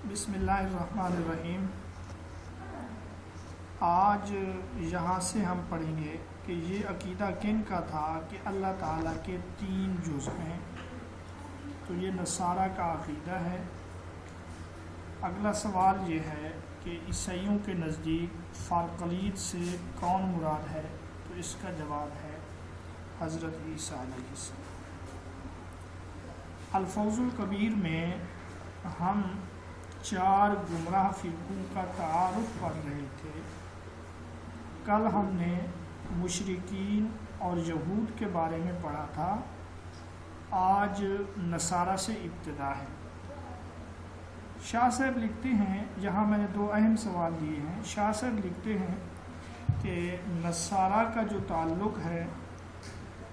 بسم اللہ الرحمن الرحیم۔ آج یہاں سے ہم پڑھیں گے کہ یہ عقیدہ کن کا تھا کہ اللہ تعالیٰ کے 3 جز ہیں۔ تو یہ نصارہ کا عقیدہ ہے۔ اگلا سوال یہ ہے کہ عیسائیوں کے نزدیک فالقلید سے کون مراد ہے؟ تو اس کا جواب ہے حضرت عیسیٰ علیہ السلام۔ الفوز الکبیر میں ہم 4 گمراہ فرقوں کا تعارف پڑھ رہے تھے۔ کل ہم نے مشرکین اور یہود کے بارے میں پڑھا تھا۔ آج نصارہ سے ابتدا ہے۔ شاہ صاحب لکھتے ہیں، یہاں میں نے 2 اہم سوال دیے ہیں۔ شاہ صاحب لکھتے ہیں کہ نصارہ کا جو تعلق ہے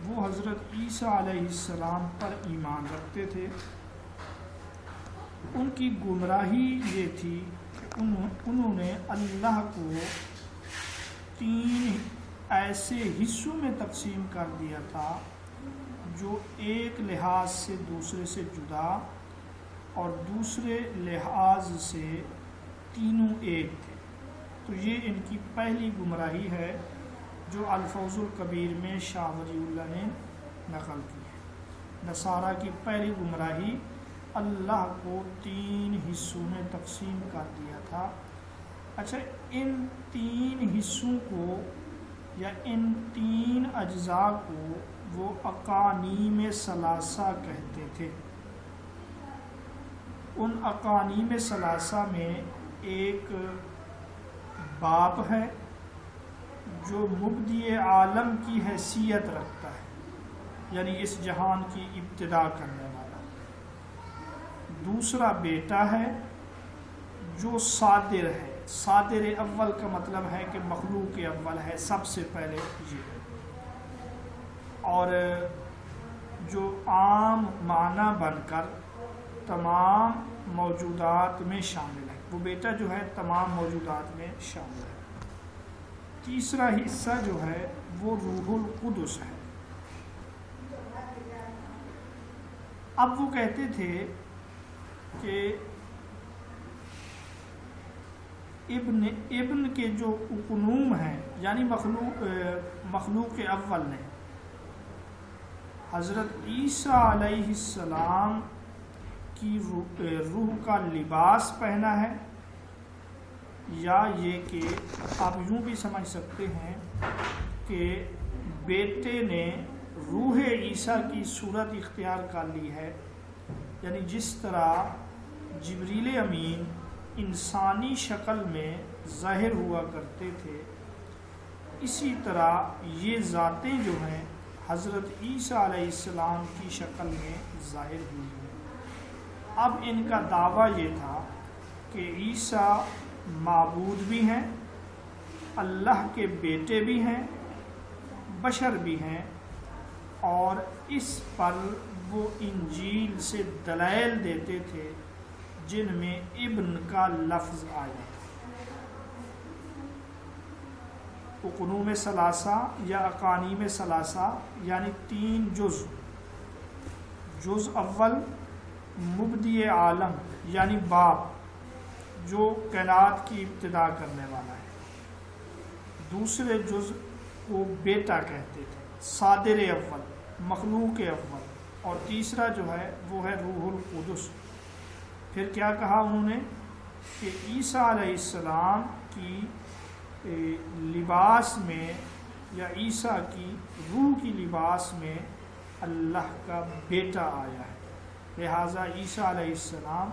وہ حضرت عیسیٰ علیہ السلام پر ایمان رکھتے تھے۔ ان کی گمراہی یہ تھی کہ انہوں نے اللہ کو 3 ایسے حصوں میں تقسیم کر دیا تھا جو ایک لحاظ سے دوسرے سے جدا اور دوسرے لحاظ سے تینوں ایک تھے۔ تو یہ ان کی پہلی گمراہی ہے جو الفوز الکبیر میں شاہ ولی اللہ نے نقل کی ہے۔ نصارہ کی پہلی گمراہی اللہ کو 3 حصوں میں تقسیم کر دیا تھا۔ اچھا، ان 3 حصوں کو یا ان 3 اجزاء کو وہ اقانیم ثلاثہ کہتے تھے۔ ان اقانیم ثلاثہ میں ایک باپ ہے جو مبدی عالم کی حیثیت رکھتا ہے، یعنی اس جہان کی ابتدا کرنے والا۔ دوسرا بیٹا ہے جو صادر ہے۔ صادر اول کا مطلب ہے کہ مخلوق اول ہے، سب سے پہلے یہ، اور جو عام معنی بن کر تمام موجودات میں شامل ہے۔ وہ بیٹا جو ہے تمام موجودات میں شامل ہے۔ تیسرا حصہ جو ہے وہ روح القدس ہے۔ اب وہ کہتے تھے کہ ابن کے جو اقنوم ہیں، یعنی مخلوق اول نے حضرت عیسیٰ علیہ السلام کی روح کا لباس پہنا ہے، یا یہ کہ آپ یوں بھی سمجھ سکتے ہیں کہ بیٹے نے روح عیسیٰ کی صورت اختیار کر لی ہے۔ یعنی جس طرح جبریل امین انسانی شکل میں ظاہر ہوا کرتے تھے، اسی طرح یہ ذاتیں جو ہیں حضرت عیسیٰ علیہ السلام کی شکل میں ظاہر ہوئی ہیں۔ اب ان کا دعویٰ یہ تھا کہ عیسیٰ معبود بھی ہیں، اللہ کے بیٹے بھی ہیں، بشر بھی ہیں، اور اس پر وہ انجیل سے دلائل دیتے تھے جن میں ابن کا لفظ آیا۔ اقنوم ثلاثہ یا اقانیم ثلاثہ یعنی 3 جز۔ جز اول مبدی عالم یعنی باپ جو کائنات کی ابتدا کرنے والا ہے۔ دوسرے جز کو بیٹا کہتے تھے، صادر اول، مخلوق اول، اور تیسرا جو ہے وہ ہے روح القدس۔ پھر کیا کہا انہوں نے کہ عیسیٰ علیہ السلام کی لباس میں یا عیسیٰ کی روح کی لباس میں اللہ کا بیٹا آیا ہے، لہٰذا عیسیٰ علیہ السلام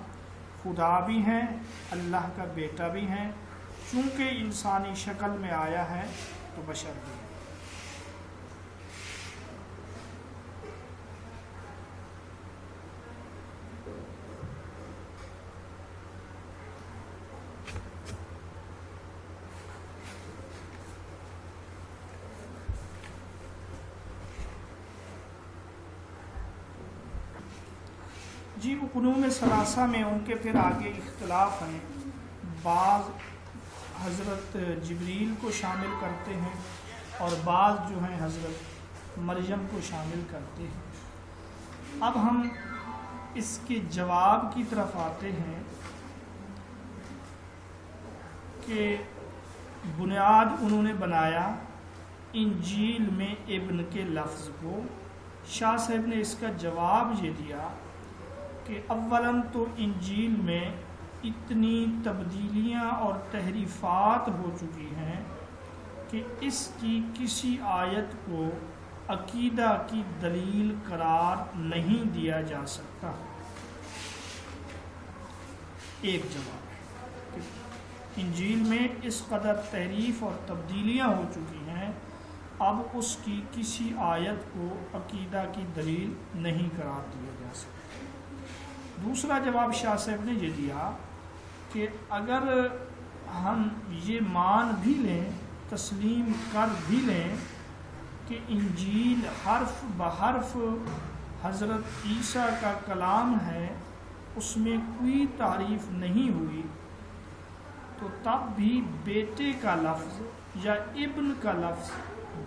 خدا بھی ہیں، اللہ کا بیٹا بھی ہیں۔ چونکہ انسانی شکل میں آیا ہے تو بشر بھی ہے۔ جی، اقنوم ثلاثہ میں ان کے پھر آگے اختلاف ہیں۔ بعض حضرت جبریل کو شامل کرتے ہیں اور بعض جو ہیں حضرت مریم کو شامل کرتے ہیں۔ اب ہم اس کے جواب کی طرف آتے ہیں کہ بنیاد انہوں نے بنایا انجیل میں ابن کے لفظ کو، شاہ صاحب نے اس کا جواب یہ دیا کہ اولاً تو انجیل میں اتنی تبدیلیاں اور تحریفات ہو چکی ہیں کہ اس کی کسی آیت کو عقیدہ کی دلیل قرار نہیں دیا جا سکتا۔ ایک جواب ہے کہ انجیل میں اس قدر تحریف اور تبدیلیاں ہو چکی ہیں، اب اس کی کسی آیت کو عقیدہ کی دلیل نہیں قرار دیا جا سکتا۔ دوسرا جواب شاہ صاحب نے یہ دیا کہ اگر ہم یہ مان بھی لیں، تسلیم کر بھی لیں کہ انجیل حرف بحرف حضرت عیسیٰ کا کلام ہے، اس میں کوئی تعریف نہیں ہوئی، تو تب بھی بیٹے کا لفظ یا ابن کا لفظ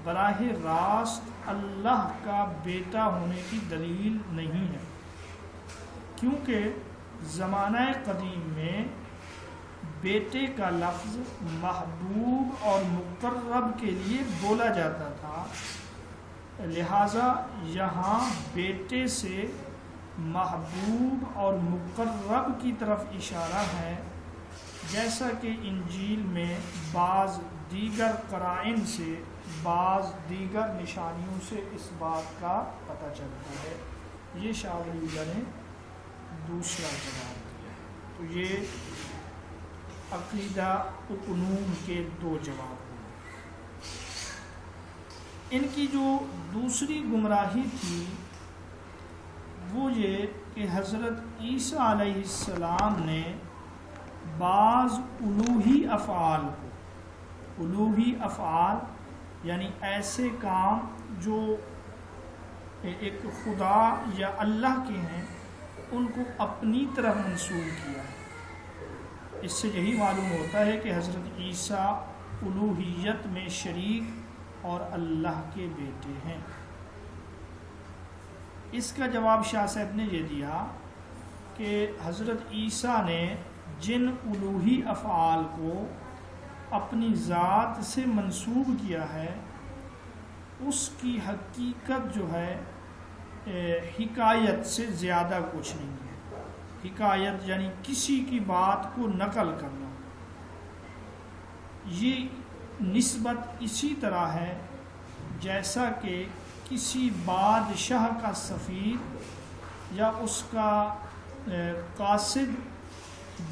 براہ راست اللہ کا بیٹا ہونے کی دلیل نہیں ہے، کیونکہ زمانہ قدیم میں بیٹے کا لفظ محبوب اور مقرب کے لیے بولا جاتا تھا، لہٰذا یہاں بیٹے سے محبوب اور مقرب کی طرف اشارہ ہے، جیسا کہ انجیل میں بعض دیگر قرائن سے، بعض دیگر نشانیوں سے اس بات کا پتہ چلتا ہے۔ یہ شاہ ولی اللہ نے دوسرا جواب دیا۔ تو یہ عقیدہ اقنوم کے دو جواب ہوئے۔ ان کی جو دوسری گمراہی تھی وہ یہ کہ حضرت عیسیٰ علیہ السلام نے بعض الوہی افعال کو، الوہی افعال یعنی ایسے کام جو ایک خدا یا اللہ کے ہیں، ان کو اپنی طرف منسوب کیا ہے۔ اس سے یہی معلوم ہوتا ہے کہ حضرت عیسیٰ الوہیت میں شریک اور اللہ کے بیٹے ہیں۔ اس کا جواب شاہ صاحب نے یہ دیا کہ حضرت عیسیٰ نے جن الوہی افعال کو اپنی ذات سے منسوب کیا ہے، اس کی حقیقت جو ہے حکایت سے زیادہ کچھ نہیں ہے۔ حکایت یعنی کسی کی بات کو نقل کرنا، یہ نسبت اسی طرح ہے جیسا کہ کسی بادشاہ کا سفیر یا اس کا قاصد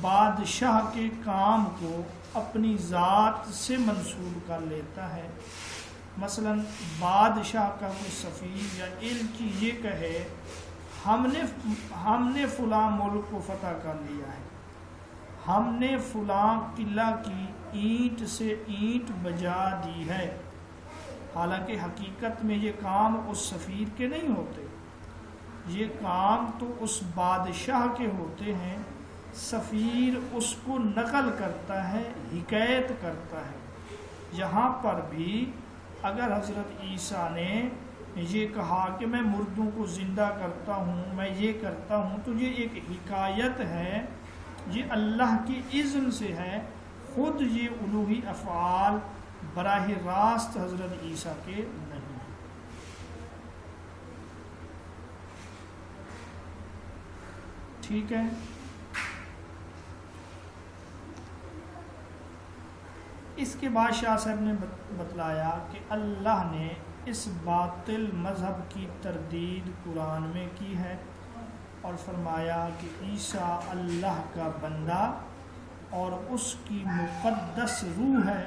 بادشاہ کے کام کو اپنی ذات سے منسوب کر لیتا ہے۔ مثلا بادشاہ کا کوئی سفیر یا علم یہ کہے ہم نے فلاں ملک کو فتح کر لیا ہے، ہم نے فلاں قلعہ کی اینٹ سے اینٹ بجا دی ہے، حالانکہ حقیقت میں یہ کام اس سفیر کے نہیں ہوتے، یہ کام تو اس بادشاہ کے ہوتے ہیں۔ سفیر اس کو نقل کرتا ہے، حکایت کرتا ہے۔ یہاں پر بھی اگر حضرت عیسیٰ نے یہ کہا کہ میں مردوں کو زندہ کرتا ہوں، میں یہ کرتا ہوں، تو یہ ایک حکایت ہے، یہ اللہ کے اذن سے ہے، خود یہ الوہی افعال براہ راست حضرت عیسیٰ کے نہیں ہیں۔ ٹھیک ہے، اس کے بعد شاہ صاحب نے بتلایا کہ اللہ نے اس باطل مذہب کی تردید قرآن میں کی ہے اور فرمایا کہ عیسیٰ اللہ کا بندہ اور اس کی مقدس روح ہے،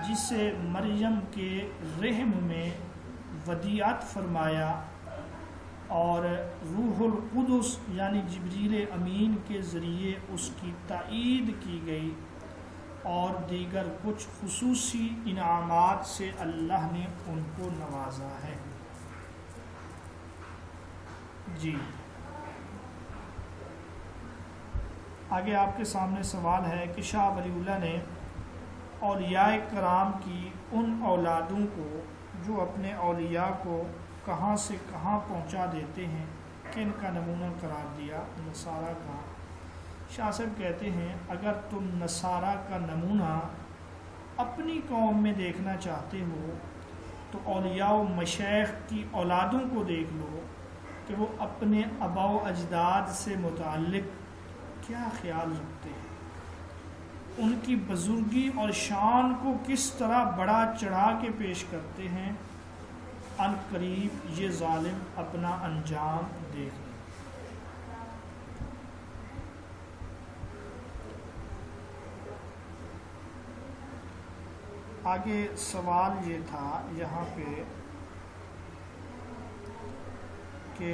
جسے مریم کے رحم میں ودیعت فرمایا، اور روح القدس یعنی جبریل امین کے ذریعے اس کی تائید کی گئی، اور دیگر کچھ خصوصی انعامات سے اللہ نے ان کو نوازا ہے۔ جی آگے آپ کے سامنے سوال ہے کہ شاہ ولی اللہ نے اولیاء کرام کی ان اولادوں کو جو اپنے اولیاء کو کہاں سے کہاں پہنچا دیتے ہیں، کن کا نمونہ قرار دیا؟ نصارہ کا۔ شاہ صاحب کہتے ہیں اگر تم نصارہ کا نمونہ اپنی قوم میں دیکھنا چاہتے ہو تو اولیاء و مشائخ کی اولادوں کو دیکھ لو کہ وہ اپنے آبا و اجداد سے متعلق کیا خیال رکھتے ہیں، ان کی بزرگی اور شان کو کس طرح بڑا چڑھا کے پیش کرتے ہیں، ان قریب یہ ظالم اپنا انجام دیکھ لیں۔ آگے سوال یہ تھا یہاں پہ کہ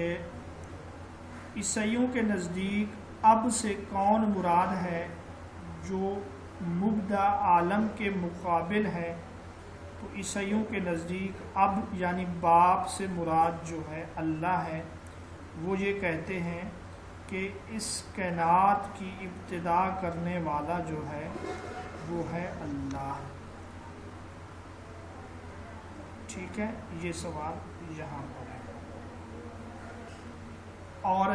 عیسائیوں کے نزدیک اب سے کون مراد ہے جو مبدع عالم کے مقابل ہے، تو عیسائیوں کے نزدیک اب یعنی باپ سے مراد جو ہے اللہ ہے۔ وہ یہ کہتے ہیں کہ اس کائنات کی ابتدا کرنے والا جو ہے وہ ہے اللہ۔ ٹھیک ہے، یہ سوال یہاں پر ہے۔ اور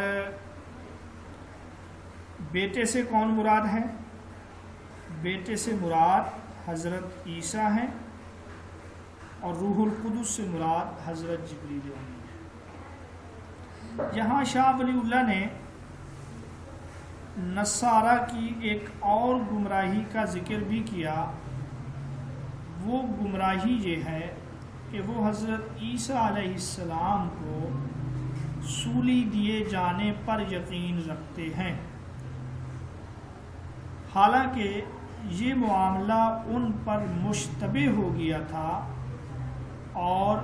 بیٹے سے کون مراد ہے؟ بیٹے سے مراد حضرت عیسیٰ ہیں، اور روح القدس سے مراد حضرت جبریل امین ہے۔ یہاں شاہ ولی اللہ نے نصارہ کی ایک اور گمراہی کا ذکر بھی کیا۔ وہ گمراہی یہ ہے کہ وہ حضرت عیسیٰ علیہ السلام کو سولی دیے جانے پر یقین رکھتے ہیں، حالانکہ یہ معاملہ ان پر مشتبہ ہو گیا تھا اور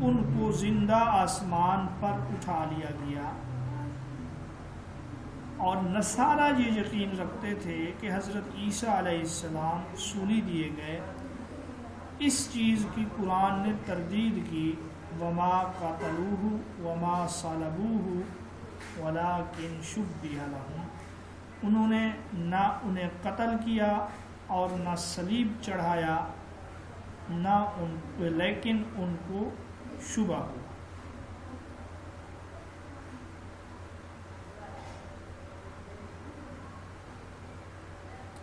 ان کو زندہ آسمان پر اٹھا لیا گیا۔ اور نصارہ یہ یقین رکھتے تھے کہ حضرت عیسیٰ علیہ السلام سولی دیے گئے۔ اس چیز کی قرآن نے تردید کی، وما قتلوہ وما صلبوہ ولکن شبہ لہم، انہوں نے نہ انہیں قتل کیا اور نہ صلیب چڑھایا، لیکن ان کو شبہ ہوا۔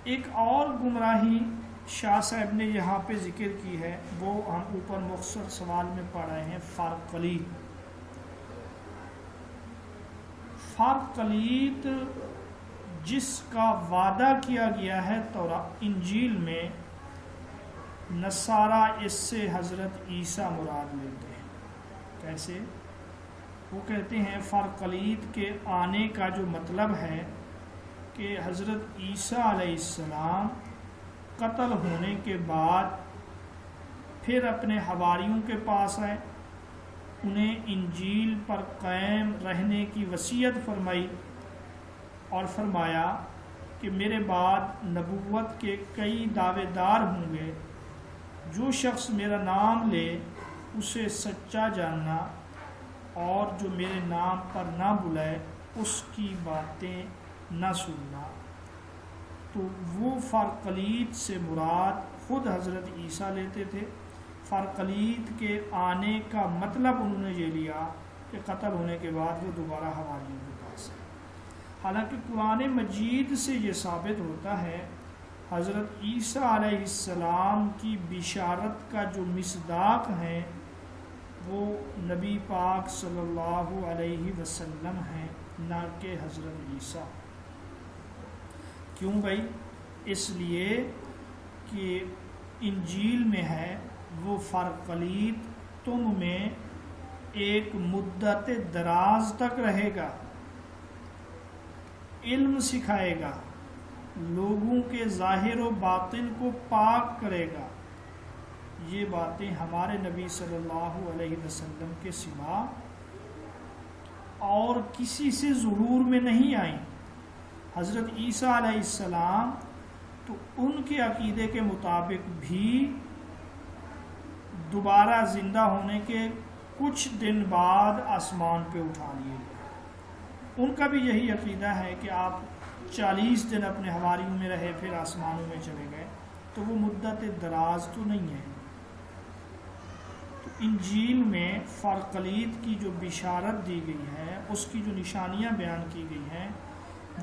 ایک اور گمراہی شاہ صاحب نے یہاں پہ ذکر کی ہے، وہ ہم اوپر مختصر سوال میں پڑھ رہے ہیں۔ فارقلیت جس کا وعدہ کیا گیا ہے انجیل میں، نصارہ اس سے حضرت عیسیٰ مراد لیتے ہیں۔ کیسے؟ وہ کہتے ہیں فارقلیت کے آنے کا جو مطلب ہے کہ حضرت عیسیٰ علیہ السلام قتل ہونے کے بعد پھر اپنے حواریوں کے پاس آئے، انہیں انجیل پر قائم رہنے کی وصیت فرمائی اور فرمایا کہ میرے بعد نبوت کے کئی دعوے دار ہوں گے، جو شخص میرا نام لے اسے سچا جاننا، اور جو میرے نام پر نہ بلائے اس کی باتیں نہ سننا۔ تو وہ فارقلیت سے مراد خود حضرت عیسیٰ لیتے تھے۔ فارقلیت کے آنے کا مطلب انہوں نے یہ لیا کہ قتل ہونے کے بعد وہ دوبارہ حواریوں کے پاس ہے، حالانکہ قرآن مجید سے یہ ثابت ہوتا ہے حضرت عیسیٰ علیہ السلام کی بشارت کا جو مصداق ہیں وہ نبی پاک صلی اللہ علیہ وسلم ہیں، نہ کہ حضرت عیسیٰ۔ کیوں بھائی؟ اس لیے کہ انجیل میں ہے وہ فارقلیت تم میں ایک مدت دراز تک رہے گا، علم سکھائے گا، لوگوں کے ظاہر و باطن کو پاک کرے گا۔ یہ باتیں ہمارے نبی صلی اللہ علیہ وسلم کے سوا اور کسی سے ظہور میں نہیں آئیں۔ حضرت عیسیٰ علیہ السلام تو ان کے عقیدے کے مطابق بھی دوبارہ زندہ ہونے کے کچھ دن بعد آسمان پہ اٹھا لیے گئے۔ ان کا بھی یہی عقیدہ ہے کہ آپ 40 دن اپنے حواریوں میں رہے پھر آسمانوں میں چلے گئے، تو وہ مدت دراز تو نہیں ہے۔ تو انجیل میں فارقلیت کی جو بشارت دی گئی ہے، اس کی جو نشانیاں بیان کی گئی ہیں،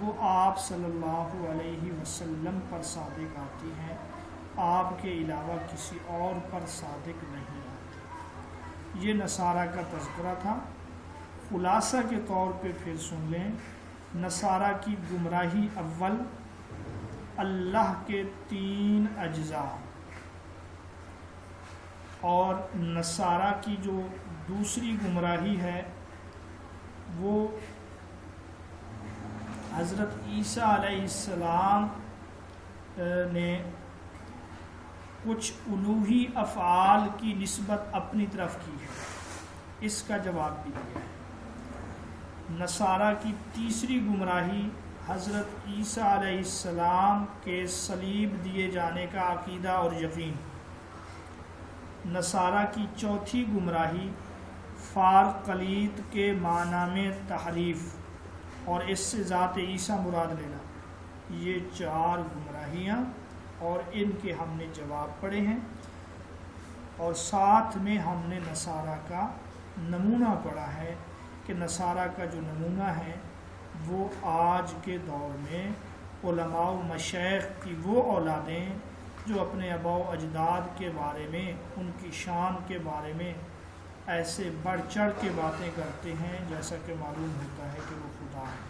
وہ وہ آپ صلی اللہ علیہ وسلم پر صادق آتی ہیں، آپ کے علاوہ کسی اور پر صادق نہیں آتی۔ یہ نصارہ کا تذکرہ تھا۔ خلاصہ کے طور پہ پھر سن لیں، نصارہ کی گمراہی اول، اللہ کے 3 اجزاء، اور نصارہ کی جو دوسری گمراہی ہے وہ حضرت عیسیٰ علیہ السلام نے کچھ الوہی افعال کی نسبت اپنی طرف کی ہے، اس کا جواب بھی دیا ہے۔ نصارہ کی تیسری گمراہی حضرت عیسیٰ علیہ السلام کے صلیب دیے جانے کا عقیدہ اور یقین۔ نصارہ کی چوتھی گمراہی فارقلیت کے معنی میں تحریف اور اس سے ذات عیسیٰ مراد لینا۔ یہ 4 گمراہیاں اور ان کے ہم نے جواب پڑھے ہیں، اور ساتھ میں ہم نے نصارہ کا نمونہ پڑھا ہے کہ نصارہ کا جو نمونہ ہے وہ آج کے دور میں علماء و مشائخ کی وہ اولادیں جو اپنے آباء و اجداد کے بارے میں، ان کی شان کے بارے میں ایسے بڑھ چڑھ کے باتیں کرتے ہیں جیسا کہ معلوم ہوتا ہے کہ وہ خدا ہے۔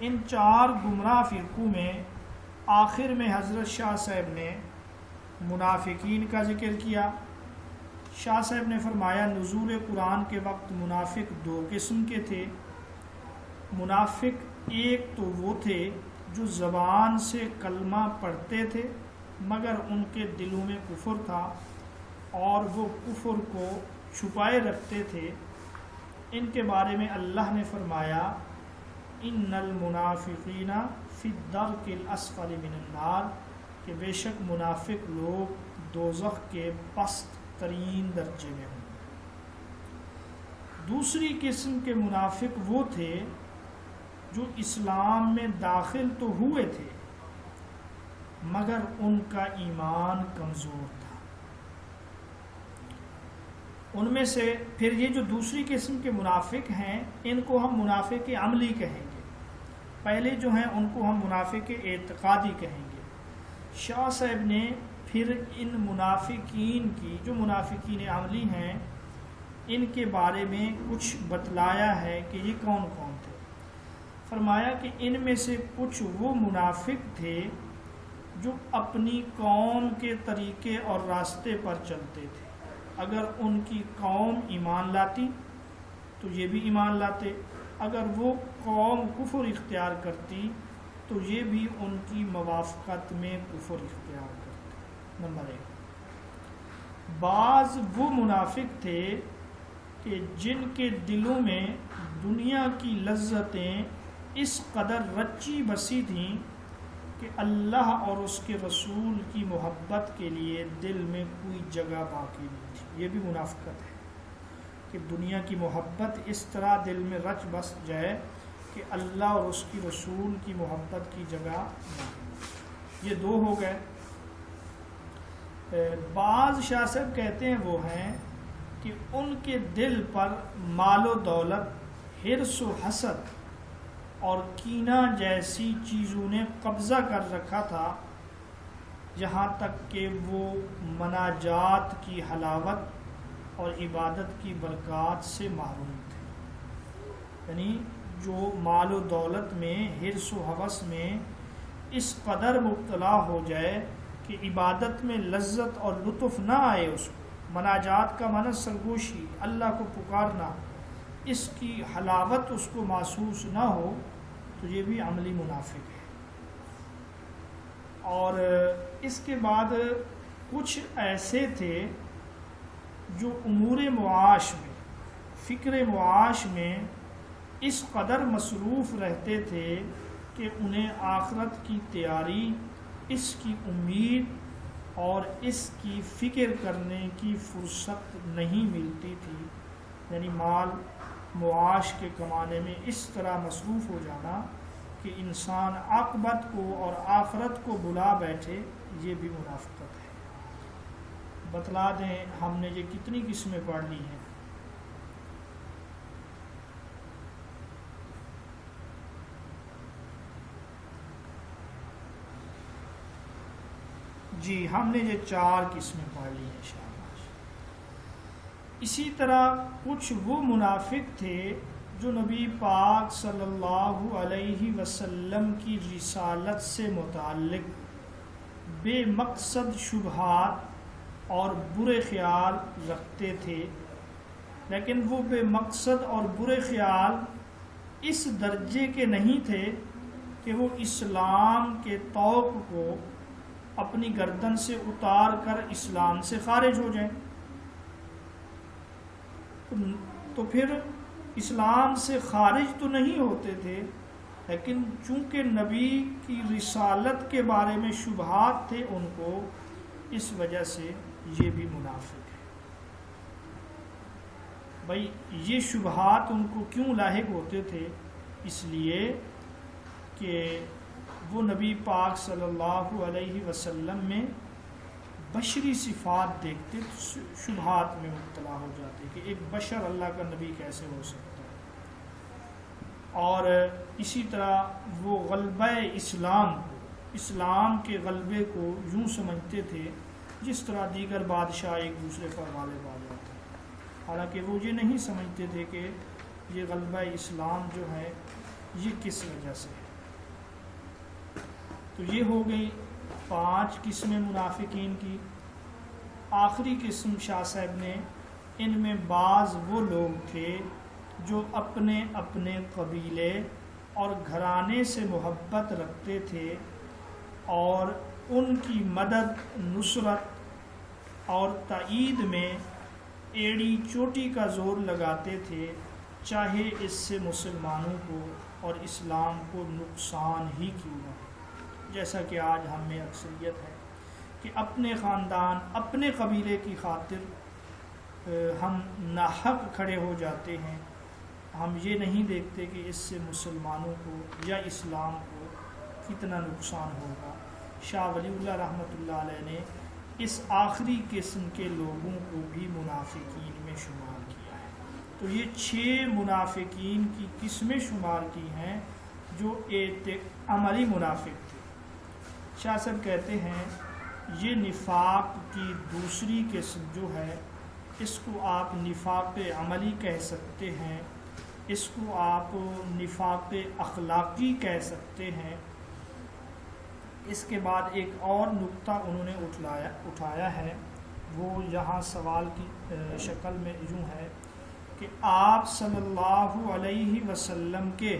ان 4 گمراہ فرقوں میں آخر میں حضرت شاہ صاحب نے منافقین کا ذکر کیا۔ شاہ صاحب نے فرمایا نزول قرآن کے وقت منافق 2 قسم کے تھے۔ منافق ایک تو وہ تھے جو زبان سے کلمہ پڑھتے تھے مگر ان کے دلوں میں کفر تھا اور وہ کفر کو چھپائے رکھتے تھے۔ ان کے بارے میں اللہ نے فرمایا ان المنافقین فی الدرک الاسفل من النار، کہ بے شک منافق لوگ دوزخ کے پست ترین درجے میں ہوں۔ دوسری قسم کے منافق وہ تھے جو اسلام میں داخل تو ہوئے تھے مگر ان کا ایمان کمزور تھا۔ ان میں سے پھر یہ جو دوسری قسم کے منافق ہیں ان کو ہم منافق عملی کہیں گے، پہلے جو ہیں ان کو ہم منافق اعتقادی کہیں گے۔ شاہ صاحب نے پھر ان منافقین کی جو منافقین عملی ہیں ان کے بارے میں کچھ بتلایا ہے کہ یہ کون کون تھے۔ فرمایا کہ ان میں سے کچھ وہ منافق تھے جو اپنی قوم کے طریقے اور راستے پر چلتے تھے، اگر ان کی قوم ایمان لاتی تو یہ بھی ایمان لاتے، اگر وہ قوم کفر اختیار کرتی تو یہ بھی ان کی موافقت میں کفر اختیار کرتے۔ نمبر 1، بعض وہ منافق تھے کہ جن کے دلوں میں دنیا کی لذتیں اس قدر رچی بسی تھیں کہ اللہ اور اس کے رسول کی محبت کے لیے دل میں کوئی جگہ باقی نہیں تھی۔ یہ بھی منافقت ہے کہ دنیا کی محبت اس طرح دل میں رچ بس جائے کہ اللہ اور اس کی رسول کی محبت کی جگہ نہیں۔ یہ 2 ہو گئے۔ بعض شاہ صاحب کہتے ہیں وہ ہیں کہ ان کے دل پر مال و دولت، حرص و حسد اور کینہ جیسی چیزوں نے قبضہ کر رکھا تھا، یہاں تک کہ وہ مناجات کی حلاوت اور عبادت کی برکات سے محروم تھے۔ یعنی جو مال و دولت میں، حرص و ہوس میں اس قدر مبتلا ہو جائے کہ عبادت میں لذت اور لطف نہ آئے، اس کو مناجات کا معنی سرگوشی، اللہ کو پکارنا، اس کی حلاوت اس کو محسوس نہ ہو تو یہ بھی عملی منافق ہے۔ اور اس کے بعد کچھ ایسے تھے جو امور معاش میں، فکر معاش میں اس قدر مصروف رہتے تھے کہ انہیں آخرت کی تیاری، اس کی امید اور اس کی فکر کرنے کی فرصت نہیں ملتی تھی۔ یعنی مال معاش کے کمانے میں اس طرح مصروف ہو جانا کہ انسان عاقبت کو اور آخرت کو بلا بیٹھے، یہ بھی منافقت ہے۔ بتلا دیں ہم نے یہ کتنی قسمیں پڑھ لی ہیں۔ جی ہم نے یہ 4 قسمیں پڑھ لی ہیں شاباش۔ اسی طرح کچھ وہ منافق تھے جو نبی پاک صلی اللہ علیہ وسلم کی رسالت سے متعلق بے مقصد شبہات اور برے خیال رکھتے تھے، لیکن وہ بے مقصد اور برے خیال اس درجے کے نہیں تھے کہ وہ اسلام کے طوق کو اپنی گردن سے اتار کر اسلام سے خارج ہو جائیں۔ تو پھر اسلام سے خارج تو نہیں ہوتے تھے، لیکن چونکہ نبی کی رسالت کے بارے میں شبہات تھے ان کو، اس وجہ سے یہ بھی منافق ہے۔ بھائی یہ شبہات ان کو کیوں لاحق ہوتے تھے؟ اس لیے کہ وہ نبی پاک صلی اللہ علیہ وسلم میں بشری صفات دیکھتے تو شبہات میں مبتلا ہو جاتے کہ ایک بشر اللہ کا نبی کیسے ہو سکتا ہے۔ اور اسی طرح وہ غلبہ اسلام کے غلبے کو یوں سمجھتے تھے جس طرح دیگر بادشاہ ایک دوسرے پر غالب آ جاتے ہیں، حالانکہ وہ یہ نہیں سمجھتے تھے کہ یہ غلبہ اسلام جو ہے یہ کس وجہ سے ہے۔ تو یہ ہو گئی 5 قسمیں منافقین کی۔ آخری قسم شاہ صاحب نے، ان میں بعض وہ لوگ تھے جو اپنے اپنے قبیلے اور گھرانے سے محبت رکھتے تھے اور ان کی مدد، نصرت اور تائید میں ایڑی چوٹی کا زور لگاتے تھے، چاہے اس سے مسلمانوں کو اور اسلام کو نقصان ہی کیوں نہ ہو۔ جیسا کہ آج ہم میں اکثریت ہے کہ اپنے خاندان، اپنے قبیلے کی خاطر ہم ناحق کھڑے ہو جاتے ہیں، ہم یہ نہیں دیکھتے کہ اس سے مسلمانوں کو یا اسلام کو کتنا نقصان ہوگا۔ شاہ ولی اللہ رحمۃ اللہ علیہ نے اس آخری قسم کے لوگوں کو بھی منافقین میں شمار کیا ہے۔ تو یہ 6 منافقین کی قسمیں شمار کی ہیں جو عملی منافق تھے۔ شاہ صاحب کہتے ہیں یہ نفاق کی دوسری قسم جو ہے، اس کو آپ نفاق عملی کہہ سکتے ہیں، اس کو آپ نفاق اخلاقی کہہ سکتے ہیں۔ اس کے بعد ایک اور نقطہ انہوں نے اٹھایا ہے، وہ یہاں سوال کی شکل میں یوں ہے کہ آپ صلی اللہ علیہ وسلم کے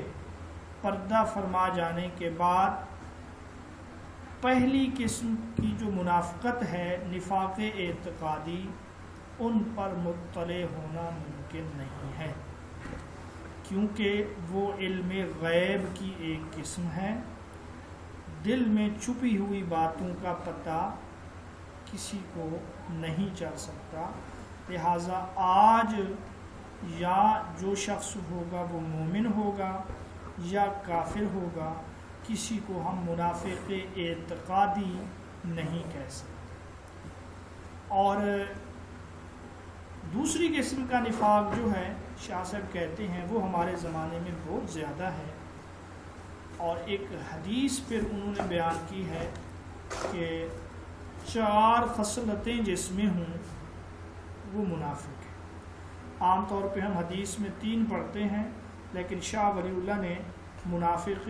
پردہ فرما جانے کے بعد پہلی قسم کی جو منافقت ہے، نفاق اعتقادی، ان پر مطلع ہونا ممکن نہیں ہے، کیونکہ وہ علم غیب کی ایک قسم ہے۔ دل میں چھپی ہوئی باتوں کا پتہ کسی کو نہیں چل سکتا، لہٰذا آج یا جو شخص ہوگا وہ مومن ہوگا یا کافر ہوگا، کسی کو ہم منافق اعتقادی نہیں کہہ سکتے۔ اور دوسری قسم کا نفاق جو ہے، شاہ صاحب کہتے ہیں وہ ہمارے زمانے میں بہت زیادہ ہے، اور ایک حدیث پھر انہوں نے بیان کی ہے کہ 4 خصلتیں جس میں ہوں وہ منافق ہے۔ عام طور پہ ہم حدیث میں 3 پڑھتے ہیں، لیکن شاہ ولی اللہ نے منافق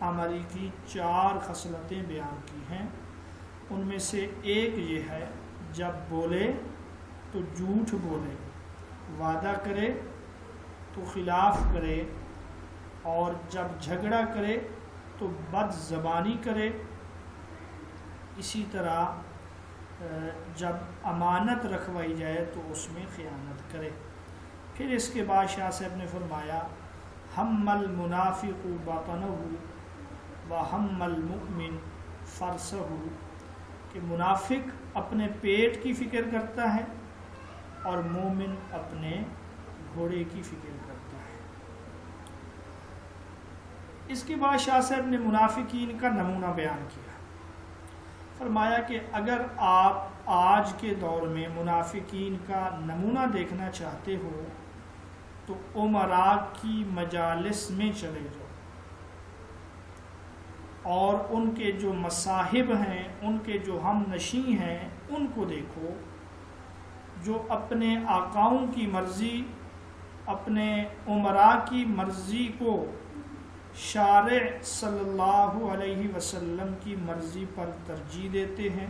عملی کی 4 خصلتیں بیان کی ہیں۔ ان میں سے ایک یہ ہے، جب بولے تو جھوٹ بولے، وعدہ کرے تو خلاف کرے، اور جب جھگڑا کرے تو بد زبانی کرے، اسی طرح جب امانت رکھوائی جائے تو اس میں خیانت کرے۔ پھر اس کے بعد شاہ صاحب نے فرمایا ہم المنافق باطنہ وہم المؤمن فرسہ، کہ منافق اپنے پیٹ کی فکر کرتا ہے اور مومن اپنے گھوڑے کی فکر کرتا ہے۔ اس کے بعد شاہ صاحب نے منافقین کا نمونہ بیان کیا، فرمایا کہ اگر آپ آج کے دور میں منافقین کا نمونہ دیکھنا چاہتے ہو تو عمراء کی مجالس میں چلے جاؤ اور ان کے جو مصاحب ہیں، ان کے جو ہم نشیں ہیں، ان کو دیکھو جو اپنے آقاؤں کی مرضی، اپنے امراء کی مرضی کو شارع صلی اللہ علیہ وسلم کی مرضی پر ترجیح دیتے ہیں،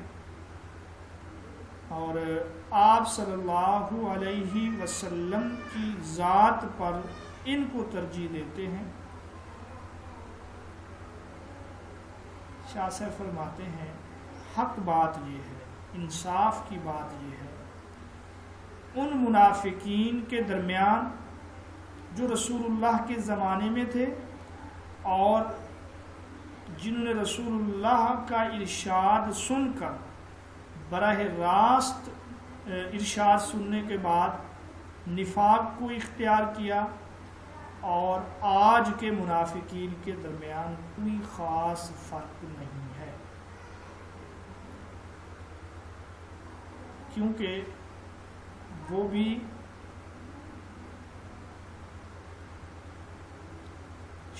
اور آپ صلی اللہ علیہ وسلم کی ذات پر ان کو ترجیح دیتے ہیں۔ شاہ صاحب فرماتے ہیں حق بات یہ ہے، انصاف کی بات یہ ہے، ان منافقین کے درمیان جو رسول اللہ کے زمانے میں تھے اور جنہوں نے رسول اللہ کا ارشاد سن کر براہ راست ارشاد سننے کے بعد نفاق کو اختیار کیا، اور آج کے منافقین کے درمیان کوئی خاص فرق نہیں ہے، کیونکہ وہ بھی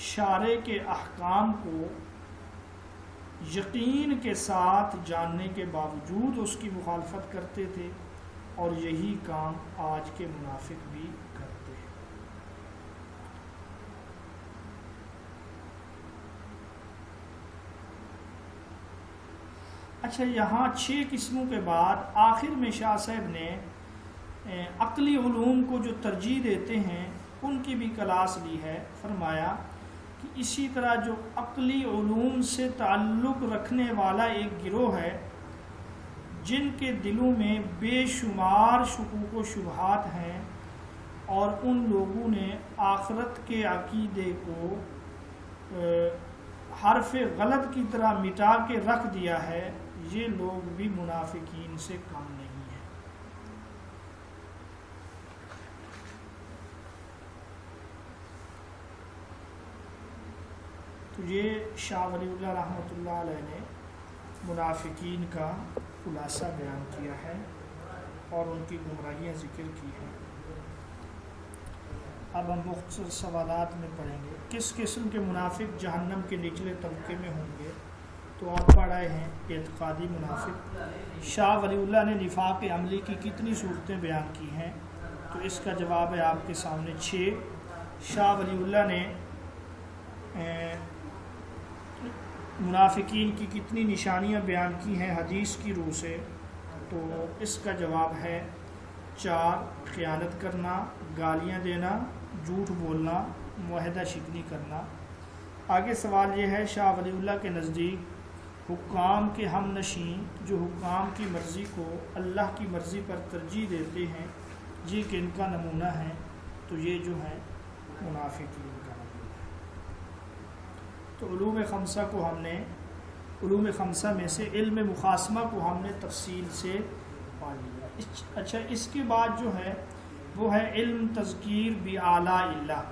شارع کے احکام کو یقین کے ساتھ جاننے کے باوجود اس کی مخالفت کرتے تھے، اور یہی کام آج کے منافق بھی کرتے ہیں۔ اچھا، یہاں 6 قسموں کے بعد آخر میں شاہ صاحب نے عقلی علوم کو جو ترجیح دیتے ہیں ان کی بھی کلاس لی ہے۔ فرمایا کہ اسی طرح جو عقلی علوم سے تعلق رکھنے والا ایک گروہ ہے جن کے دلوں میں بے شمار شکوک و شبہات ہیں، اور ان لوگوں نے آخرت کے عقیدے کو حرف غلط کی طرح مٹا کے رکھ دیا ہے، یہ لوگ بھی منافقین سے کم نہیں ہیں۔ تو یہ شاہ ولی اللہ رحمۃ اللہ علیہ نے منافقین کا خلاصہ بیان کیا ہے اور ان کی گمراہیاں ذکر کی ہیں۔ اب ہم مختصر سوالات میں پڑھیں گے۔ کس قسم کے منافق جہنم کے نچلے طبقے میں ہوں گے؟ تو آپ پڑھ رہے ہیں اعتقادی منافق۔ شاہ ولی اللہ نے نفاق عملی کی کتنی صورتیں بیان کی ہیں؟ تو اس کا جواب ہے آپ کے سامنے 6۔ شاہ ولی اللہ نے منافقین کی کتنی نشانیاں بیان کی ہیں حدیث کی روح سے؟ تو اس کا جواب ہے 4۔ خیانت کرنا، گالیاں دینا، جھوٹ بولنا، معاہدہ شکنی کرنا۔ آگے سوال یہ ہے، شاہ ولی اللہ کے نزدیک حکام کے ہم نشین جو حکام کی مرضی کو اللہ کی مرضی پر ترجیح دیتے ہیں، یہ کن کا نمونہ ہے؟ تو یہ جو ہے منافقین کا نمونہ ہے۔ تو علوم خمسہ کو ہم نے، علوم خمسہ میں سے علم مخاصمہ کو ہم نے تفصیل سے پا لیا۔ اچھا، اس کے بعد جو ہے وہ ہے علم تذکیر بآلاء اللہ۔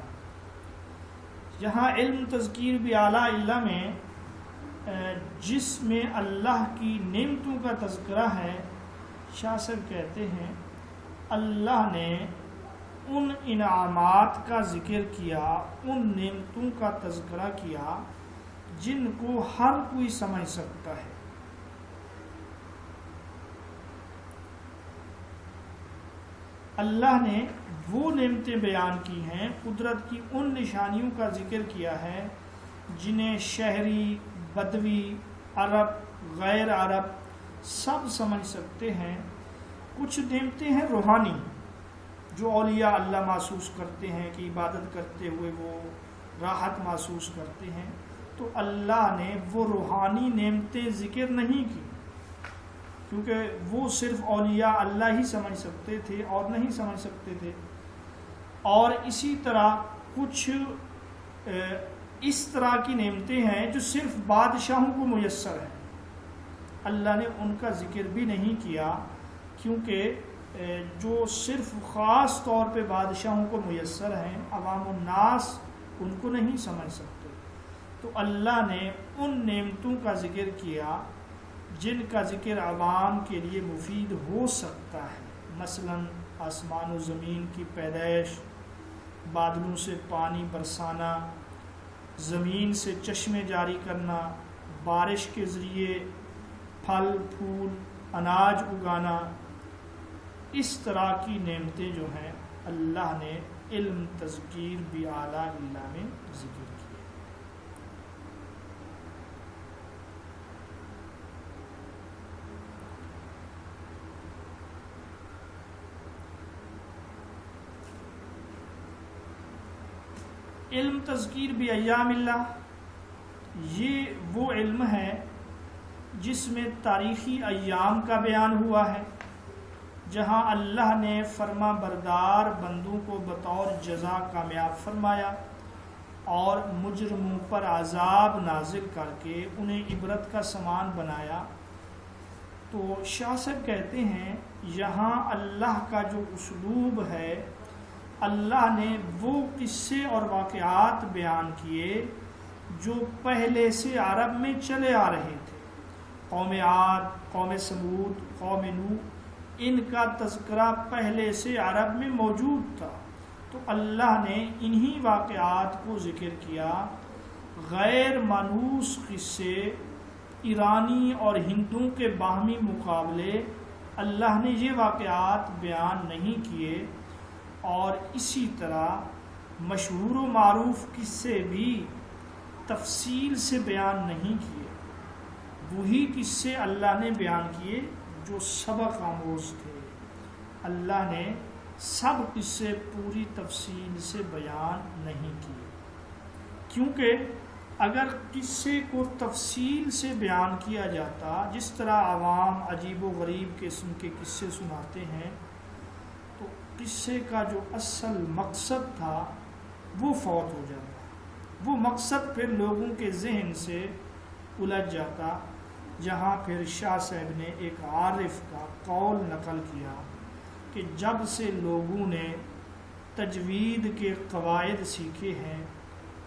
یہاں علم تذکیر بآلاء اللہ میں جس میں اللہ کی نعمتوں کا تذکرہ ہے، شاہ صاحب کہتے ہیں اللہ نے ان انعامات کا ذکر کیا، ان نعمتوں کا تذکرہ کیا جن کو ہر کوئی سمجھ سکتا ہے۔ اللہ نے وہ نعمتیں بیان کی ہیں، قدرت کی ان نشانیوں کا ذکر کیا ہے جنہیں شہری، بدوی، عرب، غیر عرب سب سمجھ سکتے ہیں۔ کچھ نعمتیں ہیں روحانی جو اولیاء اللہ محسوس کرتے ہیں کہ عبادت کرتے ہوئے وہ راحت محسوس کرتے ہیں، تو اللہ نے وہ روحانی نعمتیں ذکر نہیں کی، کیونکہ وہ صرف اولیاء اللہ ہی سمجھ سکتے تھے اور نہیں سمجھ سکتے تھے۔ اور اسی طرح کچھ اس طرح کی نعمتیں ہیں جو صرف بادشاہوں کو میسر ہیں، اللہ نے ان کا ذکر بھی نہیں کیا، کیونکہ جو صرف خاص طور پہ بادشاہوں کو میسر ہیں، عوام الناس ان کو نہیں سمجھ سکتے۔ تو اللہ نے ان نعمتوں کا ذکر کیا جن کا ذکر عوام کے لیے مفید ہو سکتا ہے، مثلا آسمان و زمین کی پیدائش، بادلوں سے پانی برسانا، زمین سے چشمے جاری کرنا، بارش کے ذریعے پھل پھول اناج اگانا، اس طرح کی نعمتیں جو ہیں اللہ نے علم تذکیر بھی اعلیٰ اللہ میں ذکر کی۔ علم تذکیر بھی ایام اللہ، یہ وہ علم ہے جس میں تاریخی ایام کا بیان ہوا ہے، جہاں اللہ نے فرما بردار بندوں کو بطور جزا کامیاب فرمایا اور مجرموں پر عذاب نازل کر کے انہیں عبرت کا سامان بنایا۔ تو شاہ صاحب کہتے ہیں یہاں اللہ کا جو اسلوب ہے، اللہ نے وہ قصے اور واقعات بیان کیے جو پہلے سے عرب میں چلے آ رہے تھے۔ قوم عاد، قوم سمود، قوم نوح، ان کا تذکرہ پہلے سے عرب میں موجود تھا، تو اللہ نے انہی واقعات کو ذکر کیا۔ غیر مانوس قصے، ایرانی اور ہندوؤں کے باہمی مقابلے، اللہ نے یہ واقعات بیان نہیں کیے، اور اسی طرح مشہور و معروف قصے بھی تفصیل سے بیان نہیں کیے۔ وہی قصے اللہ نے بیان کیے جو سبق آموز تھے۔ اللہ نے سب قصے پوری تفصیل سے بیان نہیں کیے، کیونکہ اگر قصے کو تفصیل سے بیان کیا جاتا، جس طرح عوام عجیب و غریب قسم کے قصے سناتے ہیں، تو قصے کا جو اصل مقصد تھا وہ فوت ہو جاتا، وہ مقصد پھر لوگوں کے ذہن سے الجھ جاتا۔ جہاں پھر شاہ صاحب نے ایک عارف کا قول نقل کیا کہ جب سے لوگوں نے تجوید کے قواعد سیکھے ہیں،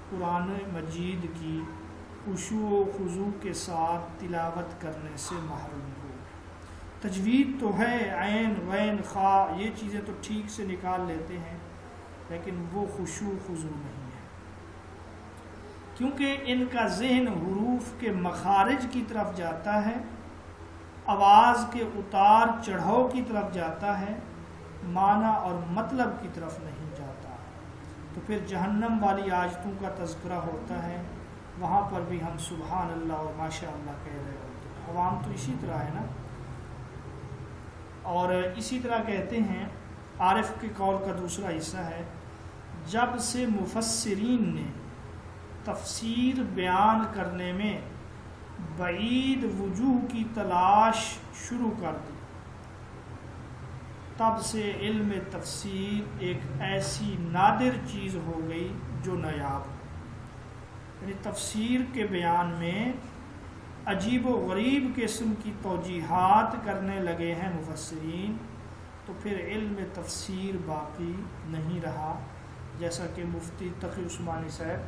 قرآن مجید کی خشوع و خضوع کے ساتھ تلاوت کرنے سے محروم ہو۔ تجوید تو ہے، عین غین خا، یہ چیزیں تو ٹھیک سے نکال لیتے ہیں، لیکن وہ خشوع خضوع نہیں ہے، کیونکہ ان کا ذہن حروف کے مخارج کی طرف جاتا ہے، آواز کے اتار چڑھاؤ کی طرف جاتا ہے، معنی اور مطلب کی طرف نہیں جاتا۔ تو پھر جہنم والی آیتوں کا تذکرہ ہوتا ہے، وہاں پر بھی ہم سبحان اللہ اور ماشاء اللہ کہہ رہے ہوتے ہیں۔ عوام تو اسی طرح ہے نا۔ اور اسی طرح کہتے ہیں، عارف کے قول کا دوسرا حصہ ہے، جب سے مفسرین نے تفسیر بیان کرنے میں بعید وجوہ کی تلاش شروع کر دی، تب سے علم تفسیر ایک ایسی نادر چیز ہو گئی جو نایاب ہے۔ یعنی تفسیر کے بیان میں عجیب و غریب قسم کی توجیحات کرنے لگے ہیں مفسرین، تو پھر علم تفسیر باقی نہیں رہا۔ جیسا کہ مفتی تقی عثمانی صاحب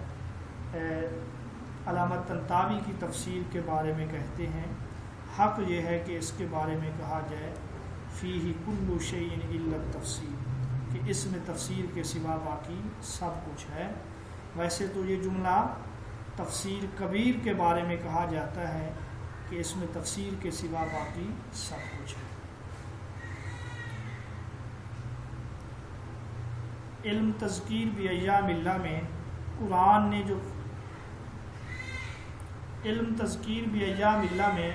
علامہ طنطاوی کی تفسیر کے بارے میں کہتے ہیں، حق یہ ہے کہ اس کے بارے میں کہا جائے فیہ کل شیء الا التفسیر، کہ اس میں تفسیر کے سوا باقی سب کچھ ہے۔ ویسے تو یہ جملہ تفسیر کبیر کے بارے میں کہا جاتا ہے کہ اس میں تفسیر کے سوا باقی سب کچھ ہے۔ علم تذکیر بھی ایام اللہ میں قرآن نے جو علم تذکیر بھی ایام اللہ میں،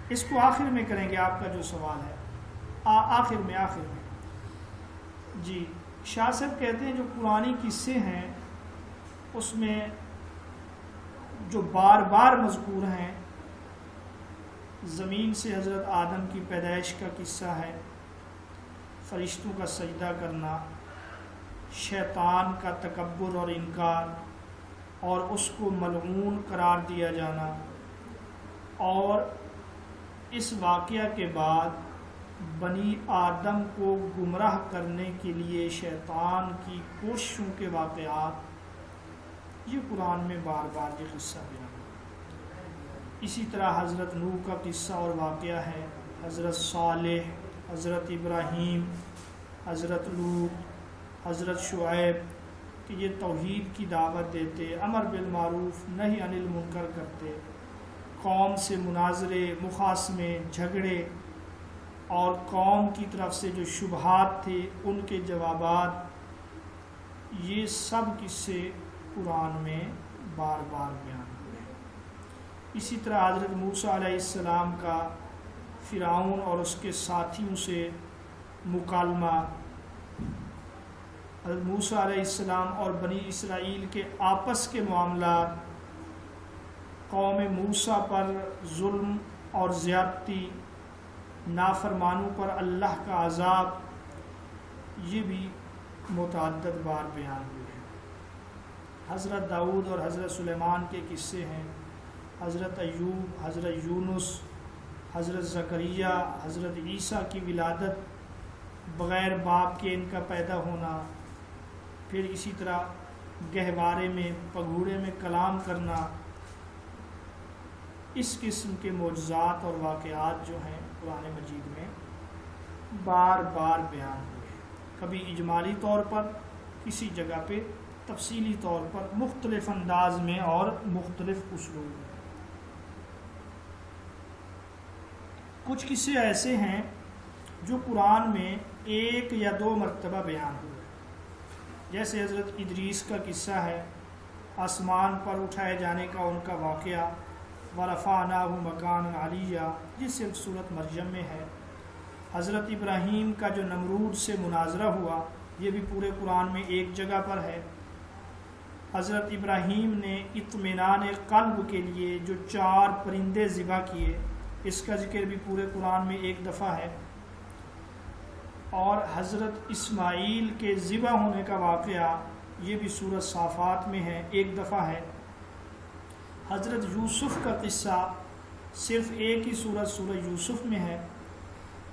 اس کو آخر میں کریں گے، آپ کا جو سوال ہے آخر میں جی شاہ صاحب کہتے ہیں جو قرآنی قصے ہیں اس میں جو بار بار مذکور ہیں، زمین سے حضرت آدم کی پیدائش کا قصہ ہے، فرشتوں کا سجدہ کرنا، شیطان کا تکبر اور انکار اور اس کو ملعون قرار دیا جانا، اور اس واقعہ کے بعد بنی آدم کو گمراہ کرنے کے لیے شیطان کی کوششوں کے واقعات، یہ قرآن میں بار بار یہ قصہ بیان ہے۔ اسی طرح حضرت نوح کا قصہ اور واقعہ ہے، حضرت صالح، حضرت ابراہیم، حضرت لوط، حضرت شعیب، کہ یہ توحید کی دعوت دیتے، امر بالمعروف نہی عن المنکر کرتے، قوم سے مناظرے، مخاصمے، جھگڑے، اور قوم کی طرف سے جو شبہات تھے ان کے جوابات، یہ سب قصے قرآن میں بار بار بیان ہوئے۔ اسی طرح حضرت موسیٰ علیہ السلام کا فرعون اور اس کے ساتھیوں سے مکالمہ، حضرت موسیٰ علیہ السلام اور بنی اسرائیل کے آپس کے معاملات، قوم موسیٰ پر ظلم اور زیادتی، نافرمانوں پر اللہ کا عذاب، یہ بھی متعدد بار بیان ہوئے ہیں۔ حضرت داؤد اور حضرت سلیمان کے قصے ہیں، حضرت ایوب، حضرت یونس، حضرت زکریا، حضرت عیسیٰ کی ولادت، بغیر باپ کے ان کا پیدا ہونا، پھر اسی طرح گہوارے میں پگھوڑے میں کلام کرنا، اس قسم کے معجزات اور واقعات جو ہیں قرآن مجید میں بار بار بیان ہوئے ہیں، کبھی اجمالی طور پر، کسی جگہ پہ تفصیلی طور پر، مختلف انداز میں اور مختلف اسلوب میں۔ کچھ قصے ایسے ہیں جو قرآن میں ایک یا دو مرتبہ بیان ہوئے، جیسے حضرت ادریس کا قصہ ہے، آسمان پر اٹھائے جانے کا ان کا واقعہ، وَرَفَعْنَاهُ مَكَانًا عَلِيًّا، جس سے سورۃ مریم میں ہے۔ حضرت ابراہیم کا جو نمرود سے مناظرہ ہوا، یہ بھی پورے قرآن میں ایک جگہ پر ہے۔ حضرت ابراہیم نے اطمینان قلب کے لیے جو 4 پرندے ذبح کیے، اس کا ذکر بھی پورے قرآن میں ایک دفعہ ہے۔ اور حضرت اسماعیل کے ذبح ہونے کا واقعہ، یہ بھی سورۃ صافات میں ہے، ایک دفعہ ہے۔ حضرت یوسف کا قصہ صرف ایک ہی سورہ یوسف میں ہے۔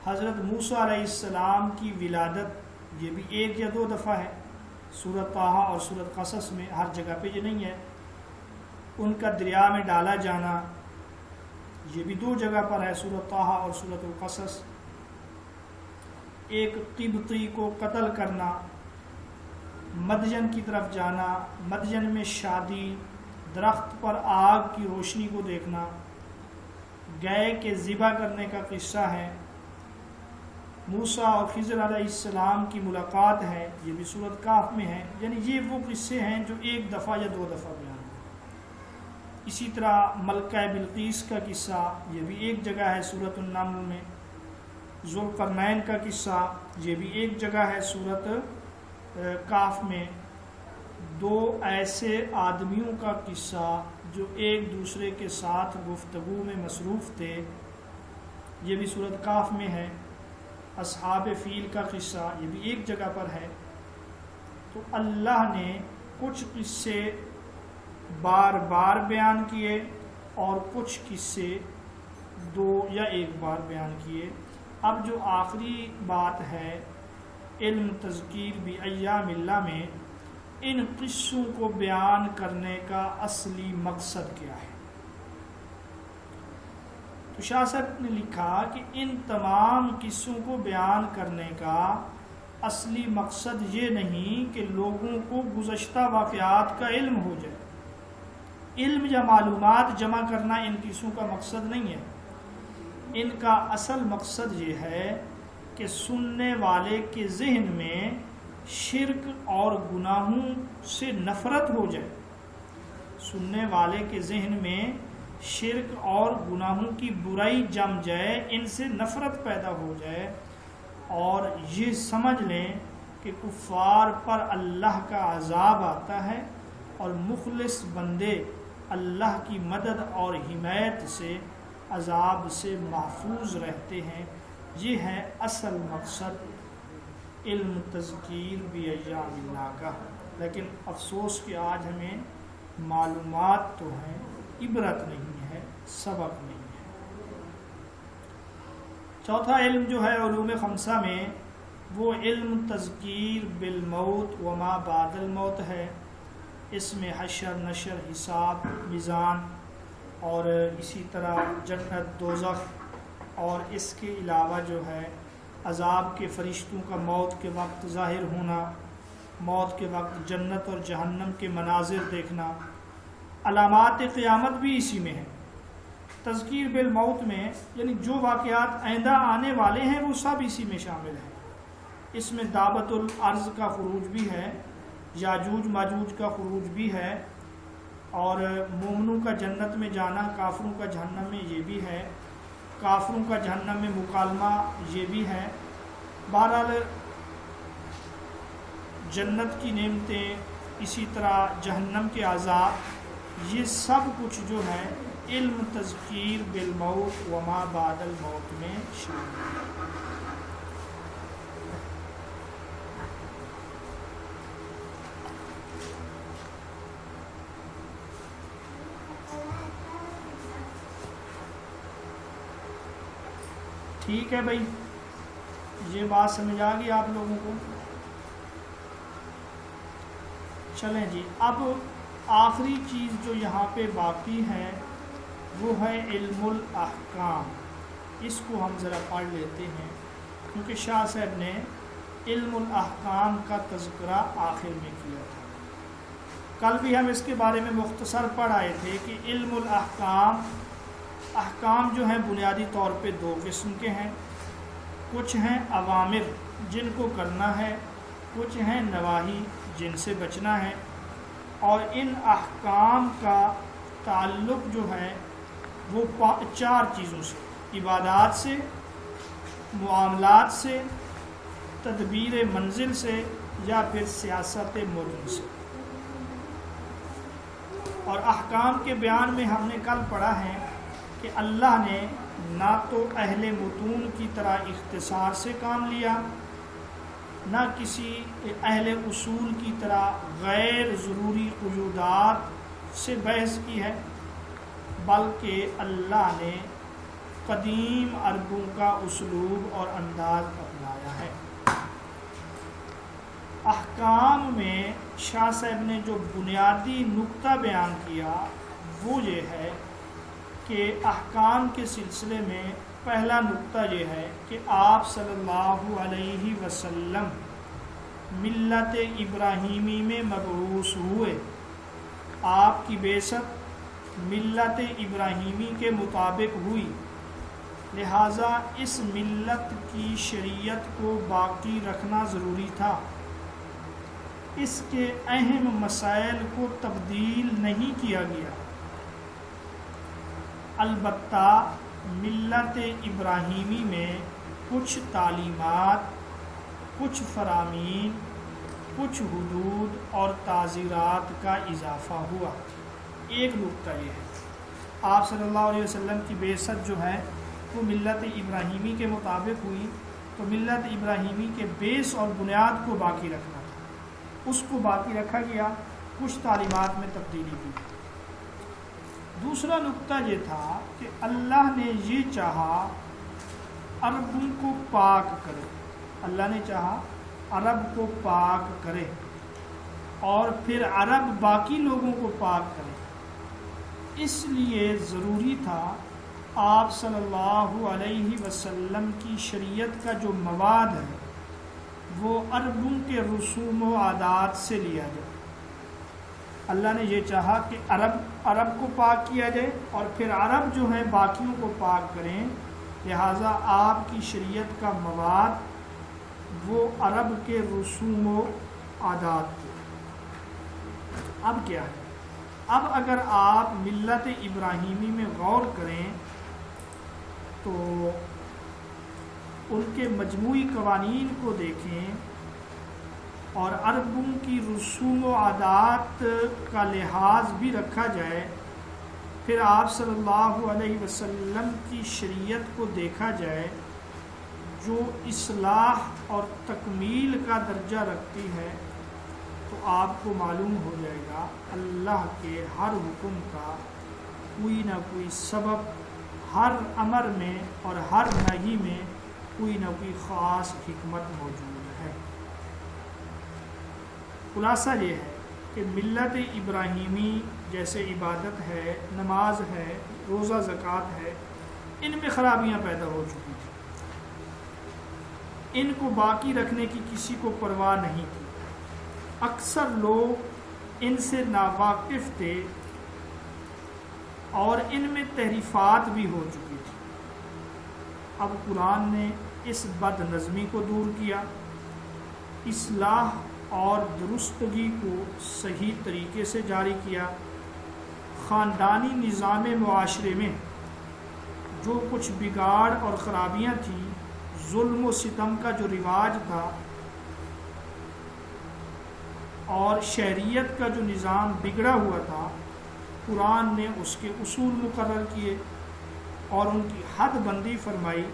حضرت موسیٰ علیہ السلام کی ولادت، یہ بھی ایک یا دو دفعہ ہے، سورۃ طٰہٰ اور سورۃ قصص میں، ہر جگہ پہ یہ نہیں ہے۔ ان کا دریا میں ڈالا جانا، یہ بھی 2 جگہ پر ہے، سورۃ طٰہٰ اور سورۃ القصص۔ ایک قبطی کو قتل کرنا، مدین کی طرف جانا، مدین میں شادی، درخت پر آگ کی روشنی کو دیکھنا، گائے کے ذبح کرنے کا قصہ ہے۔ موسیٰ اور خضر علیہ السلام کی ملاقات ہے، یہ بھی سورۃ کہف میں ہے۔ یعنی یہ وہ قصے ہیں جو ایک دفعہ یا 2 دفعہ بیان ہوئے۔ اسی طرح ملکہ بلقیس کا قصہ، یہ بھی ایک جگہ ہے سورۃ النمل میں۔ ذوالقرنین کا قصہ، یہ بھی ایک جگہ ہے سورۃ کہف میں۔ 2 ایسے آدمیوں کا قصہ جو ایک دوسرے کے ساتھ گفتگو میں مصروف تھے، یہ بھی سورۃ کہف میں ہے۔ اصحاب فیل کا قصہ، یہ بھی ایک جگہ پر ہے۔ تو اللہ نے کچھ قصے بار بار بیان کیے اور کچھ قصے 2 یا 1 بار بیان کیے۔ اب جو آخری بات ہے، علم تذکیر بایام اللہ میں ان قصوں کو بیان کرنے کا اصلی مقصد کیا ہے؟ تو شاہ صاحب نے لکھا کہ ان تمام قصوں کو بیان کرنے کا اصلی مقصد یہ نہیں کہ لوگوں کو گزشتہ واقعات کا علم ہو جائے۔ علم یا معلومات جمع کرنا ان قصوں کا مقصد نہیں ہے۔ ان کا اصل مقصد یہ ہے کہ سننے والے کے ذہن میں شرک اور گناہوں سے نفرت ہو جائے، سننے والے کے ذہن میں شرک اور گناہوں کی برائی جم جائے، ان سے نفرت پیدا ہو جائے، اور یہ سمجھ لیں کہ کفار پر اللہ کا عذاب آتا ہے اور مخلص بندے اللہ کی مدد اور حمایت سے عذاب سے محفوظ رہتے ہیں۔ یہ ہے اصل مقصد علم تذکیر بایام اللہ کا۔ لیکن افسوس کہ آج ہمیں معلومات تو ہیں، عبرت نہیں ہے، سبق نہیں ہے۔ چوتھا علم جو ہے علوم 5 میں، وہ علم تذکیر بالموت وما بعد الموت ہے۔ اس میں حشر، نشر، حساب، میزان، اور اسی طرح جنت، دوزخ، اور اس کے علاوہ جو ہے عذاب کے فرشتوں کا موت کے وقت ظاہر ہونا، موت کے وقت جنت اور جہنم کے مناظر دیکھنا، علامات قیامت بھی اسی میں ہیں۔ تذکیر بالموت میں یعنی جو واقعات آئندہ آنے والے ہیں وہ سب اسی میں شامل ہیں۔ اس میں دعوت الارض کا خروج بھی ہے، یاجوج ماجوج کا خروج بھی ہے، اور مومنوں کا جنت میں جانا، کافروں کا جہنم میں، یہ بھی ہے، کافروں کا جہنم میں مکالمہ، یہ بھی ہے۔ بہرحال جنت کی نعمتیں، اسی طرح جہنم کے عذاب، یہ سب کچھ جو ہے علم تذکیر بالموت وما بعد الموت میں شامل ہے۔ ٹھیک ہے بھائی، یہ بات سمجھ آ گئی آپ لوگوں کو؟ چلیں جی، اب آخری چیز جو یہاں پہ باقی ہے وہ ہے علم الاحکام۔ اس کو ہم ذرا پڑھ لیتے ہیں، کیونکہ شاہ صاحب نے علم الاحکام کا تذکرہ آخر میں کیا تھا۔ کل بھی ہم اس کے بارے میں مختصر پڑھ آئے تھے کہ علم الاحکام، احکام جو ہیں بنیادی طور پہ دو قسم کے ہیں۔ کچھ ہیں اوامر جن کو کرنا ہے، کچھ ہیں نواہی جن سے بچنا ہے، اور ان احکام کا تعلق جو ہے وہ 4 چیزوں سے: عبادات سے، معاملات سے، تدبیر منزل سے، یا پھر سیاست مدن سے۔ اور احکام کے بیان میں ہم نے کل پڑھا ہے کہ اللہ نے نہ تو اہل متون کی طرح اختصار سے کام لیا، نہ کسی اہل اصول کی طرح غیر ضروری قیودات سے بحث کی ہے، بلکہ اللہ نے قدیم عربوں کا اسلوب اور انداز اپنایا ہے۔ احکام میں شاہ صاحب نے جو بنیادی نقطہ بیان کیا وہ یہ ہے کہ احکام کے سلسلے میں پہلا نقطہ یہ ہے کہ آپ صلی اللہ علیہ وسلم ملت ابراہیمی میں مبعوث ہوئے۔ آپ کی بعثت ملت ابراہیمی کے مطابق ہوئی، لہٰذا اس ملت کی شریعت کو باقی رکھنا ضروری تھا۔ اس کے اہم مسائل کو تبدیل نہیں کیا گیا۔ البتہ ملت ابراہیمی میں کچھ تعلیمات، کچھ فرامین، کچھ حدود اور تعزیرات کا اضافہ ہوا۔ ایک نقطہ یہ ہے، آپ صلی اللہ علیہ وسلم کی بعثت جو ہے وہ ملت ابراہیمی کے مطابق ہوئی، تو ملت ابراہیمی کے بیس اور بنیاد کو باقی رکھنا تھا، اس کو باقی رکھا گیا، کچھ تعلیمات میں تبدیلی کی۔ دوسرا نقطہ یہ تھا کہ اللہ نے یہ چاہا عربوں کو پاک کرے، اللہ نے چاہا عرب کو پاک کرے، اور پھر عرب باقی لوگوں کو پاک کرے۔ اس لیے ضروری تھا آپ صلی اللہ علیہ وسلم کی شریعت کا جو مواد ہے وہ عربوں کے رسوم و عادات سے لیا جائے۔ اللہ نے یہ چاہا کہ عرب کو پاک کیا جائے، اور پھر عرب جو ہیں باقیوں کو پاک کریں، لہٰذا آپ کی شریعت کا مواد وہ عرب کے رسوم و عادات تھے۔ اب کیا ہے؟ اب اگر آپ ملت ابراہیمی میں غور کریں تو ان کے مجموعی قوانین کو دیکھیں اور عربوں کی رسوم و عادات کا لحاظ بھی رکھا جائے، پھر آپ صلی اللہ علیہ وسلم کی شریعت کو دیکھا جائے جو اصلاح اور تکمیل کا درجہ رکھتی ہے، تو آپ کو معلوم ہو جائے گا اللہ کے ہر حکم کا کوئی نہ کوئی سبب، ہر امر میں اور ہر نہی میں کوئی نہ کوئی خاص حکمت موجود ہے۔ خلاصہ یہ ہے کہ ملت ابراہیمی جیسے عبادت ہے، نماز ہے، روزہ زکوٰۃ ہے، ان میں خرابیاں پیدا ہو چکی تھیں، ان کو باقی رکھنے کی کسی کو پرواہ نہیں تھی۔ اکثر لوگ ان سے ناواقف تھے اور ان میں تحریفات بھی ہو چکی تھی۔ اب قرآن نے اس بد نظمی کو دور کیا، اصلاح اور درستگی کو صحیح طریقے سے جاری کیا۔ خاندانی نظام معاشرے میں جو کچھ بگاڑ اور خرابیاں تھیں، ظلم و ستم کا جو رواج تھا اور شہریت کا جو نظام بگڑا ہوا تھا، قرآن نے اس کے اصول مقرر کیے اور ان کی حد بندی فرمائی،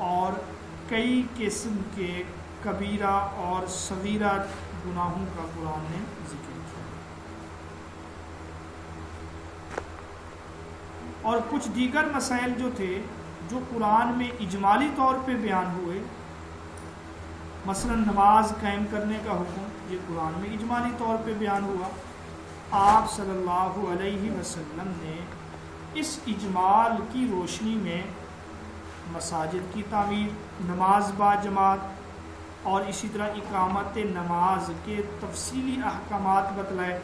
اور کئی قسم کے کبیرہ اور صغیرہ گناہوں کا قرآن نے ذکر کیا، اور کچھ دیگر مسائل جو تھے جو قرآن میں اجمالی طور پہ بیان ہوئے، مثلا نماز قائم کرنے کا حکم، یہ قرآن میں اجمالی طور پہ بیان ہوا۔ آپ صلی اللہ علیہ وسلم نے اس اجمال کی روشنی میں مساجد کی تعمیر، نماز با جماعت اور اسی طرح اقامت نماز کے تفصیلی احکامات بتلائے۔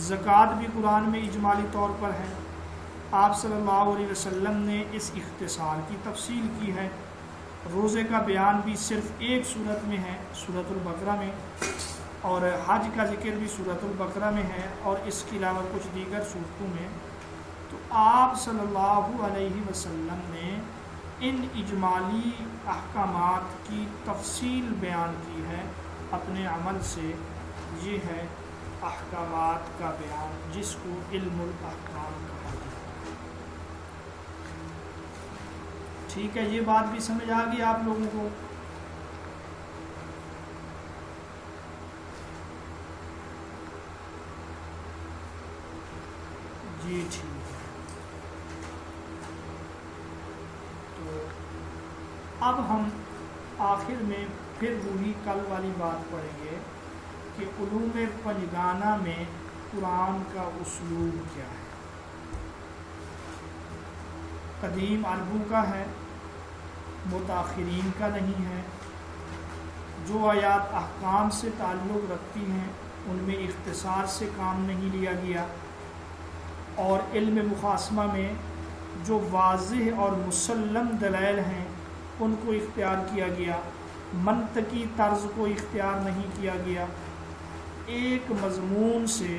زکوٰۃ بھی قرآن میں اجمالی طور پر ہے۔ آپ صلی اللہ علیہ وسلم نے اس اختصار کی تفصیل کی ہے۔ روزے کا بیان بھی صرف ایک صورت میں ہے، سورۃ البقرہ میں، اور حج کا ذکر بھی سورۃ البقرہ میں ہے، اور اس کے علاوہ کچھ دیگر صورتوں میں۔ تو آپ صلی اللہ علیہ وسلم نے ان اجمالی احکامات کی تفصیل بیان کی ہے اپنے عمل سے۔ یہ ہے احکامات کا بیان، جس کو علم الاحکام کہا جاتا ہے۔ ٹھیک ہے، یہ بات بھی سمجھ آ گئی آپ لوگوں کو؟ جی ٹھیک ہے۔ تو اب ہم آخر میں پھر وہی کل والی بات پڑھیں گے کہ علوم پنجگانہ میں قرآن کا اسلوب کیا ہے۔ قدیم عربوں کا ہے، متاخرین کا نہیں ہے۔ جو آیات احکام سے تعلق رکھتی ہیں ان میں اختصار سے کام نہیں لیا گیا، اور علم مخاصمہ میں جو واضح اور مسلم دلائل ہیں ان کو اختیار کیا گیا، منطقی طرز کو اختیار نہیں کیا گیا۔ ایک مضمون سے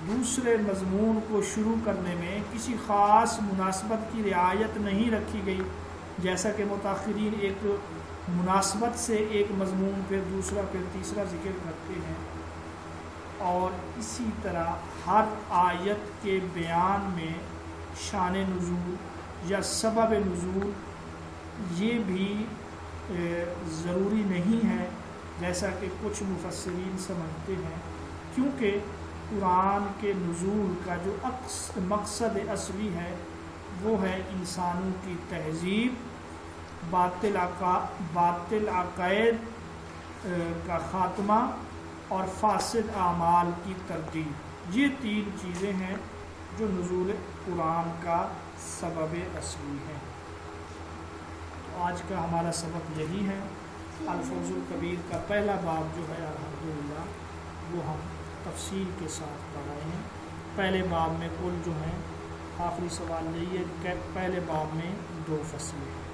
دوسرے مضمون کو شروع کرنے میں کسی خاص مناسبت کی رعایت نہیں رکھی گئی، جیسا کہ متاخرین ایک مناسبت سے ایک مضمون پھر دوسرا پھر تیسرا ذکر کرتے ہیں، اور اسی طرح ہر آیت کے بیان میں شان نزول یا سبب نزول یہ بھی ضروری نہیں ہے، جیسا کہ کچھ مفسرین سمجھتے ہیں، کیونکہ قرآن کے نزول کا جو مقصد اصلی ہے وہ ہے انسانوں کی تہذیب، باطل عقائد کا خاتمہ اور فاسد اعمال کی تردید۔ یہ تین چیزیں ہیں جو نزول قرآن کا سبب اصلی ہے۔ تو آج کا ہمارا سبق یہی ہے۔ الفوز الکبیر کا پہلا باب جو ہے الحمدللہ وہ ہم تفصیل کے ساتھ پڑھ رہے ہیں۔ پہلے باب میں کل جو ہیں، آخری سوال یہی ہے کہ پہلے باب میں 2 فصلیں ہیں۔